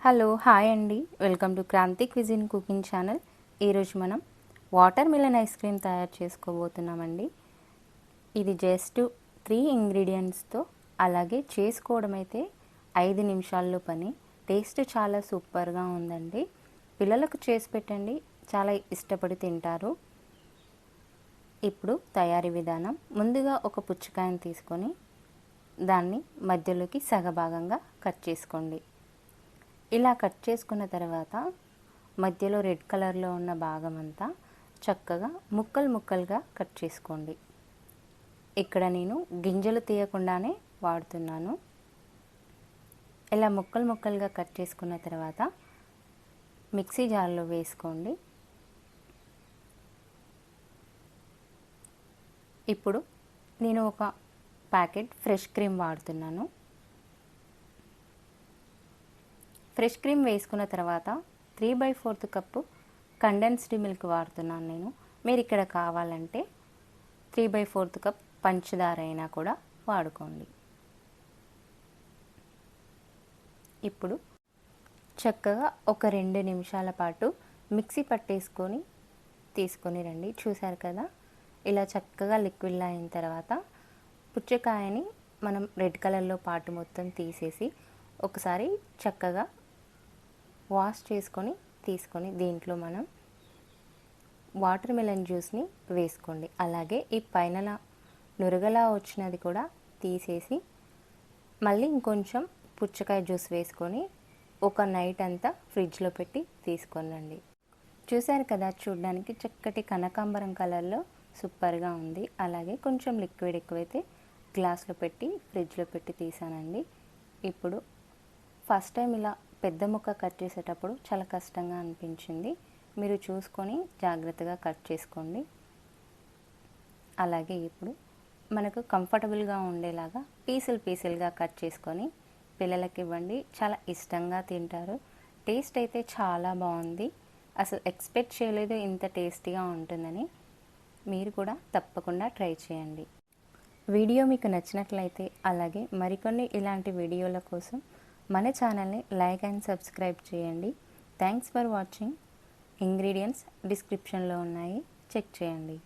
Hello hi అండి, welcome to Kranti cuisine cooking channel. ఈరోజు మనం వాటర్ మిలన్ ఐస్ క్రీమ్ తయారు చేసుకోబోతున్నామండి. ఇది జస్ట్ 3 ఇంగ్రీడియంట్స్తో అలాగే చేసుకోవడం అయితే 5 నిమిషాల్లో పని. టేస్ట్ చాలా సూపర్గా ఉందండి. పిల్లలకు చేసి పెట్టండి, చాలా ఇష్టపడి తింటారు. ఇప్పుడు తయారీ విధానం. ముందుగా ఒక పుచ్చకాయను తీసుకొని దాన్ని మధ్యలోకి సగభాగంగా కట్ చేసుకోండి. ఇలా కట్ చేసుకున్న తర్వాత మధ్యలో రెడ్ కలర్లో ఉన్న భాగం అంతా చక్కగా ముక్కలు ముక్కలుగా కట్ చేసుకోండి. ఇక్కడ నేను గింజలు తీయకుండానే వాడుతున్నాను. ఇలా ముక్కలు ముక్కలుగా కట్ చేసుకున్న తర్వాత మిక్సీ జార్లో వేసుకోండి. ఇప్పుడు నేను ఒక ప్యాకెట్ ఫ్రెష్ క్రీమ్ వాడుతున్నాను. ఫ్రెష్ క్రీమ్ వేసుకున్న తర్వాత 3/4 కప్పు కండెన్స్డ్ మిల్క్ వాడుతున్నాను నేను. మీరు ఇక్కడ కావాలంటే 3/4 కప్ పంచదార అయినా కూడా వాడుకోండి. ఇప్పుడు చక్కగా ఒక 2 నిమిషాల పాటు మిక్సీ పట్టేసుకొని తీసుకొని రండి. చూసారు కదా, ఇలా చక్కగా లిక్విడ్లా అయిన తర్వాత పుచ్చకాయని మనం రెడ్ కలర్లో పాటు మొత్తం తీసేసి ఒకసారి చక్కగా వాష్ చేసుకొని తీసుకొని దీంట్లో మనం వాటర్ మిలన్ జ్యూస్ని వేసుకోండి. అలాగే ఈ పైన నురగలా వచ్చినది కూడా తీసేసి మళ్ళీ ఇంకొంచెం పుచ్చకాయ జ్యూస్ వేసుకొని ఒక నైట్ అంతా ఫ్రిడ్జ్లో పెట్టి తీసుకొనండి. చూసారు కదా, చూడడానికి చక్కటి కనకాంబరం కలర్లో సూపర్గా ఉంది. అలాగే కొంచెం లిక్విడ్ ఎక్కువైతే గ్లాస్లో పెట్టి ఫ్రిడ్జ్లో పెట్టి తీసానండి. ఇప్పుడు ఫస్ట్ టైం ఇలా పెద్ద ముక్క కట్ చేసేటప్పుడు చాలా కష్టంగా అనిపించింది. మీరు చూసుకొని జాగ్రత్తగా కట్ చేసుకోండి. అలాగే ఇప్పుడు మనకు కంఫర్టబుల్గా ఉండేలాగా పీసులుగా కట్ చేసుకొని పిల్లలకి ఇవ్వండి. చాలా ఇష్టంగా తింటారు. టేస్ట్ అయితే చాలా బాగుంది. అసలు ఎక్స్పెక్ట్ చేయలేదు ఇంత టేస్టీగా ఉంటుందని. మీరు కూడా తప్పకుండా ట్రై చేయండి. వీడియో మీకు నచ్చినట్లయితే అలాగే మరికొన్ని ఇలాంటి వీడియోల కోసం మన ఛానల్ని లైక్ అండ్ సబ్స్క్రైబ్ చేయండి. Thanks for watching. ఇంగ్రీడియంట్స్ డిస్క్రిప్షన్లో ఉన్నాయి, చెక్ చేయండి.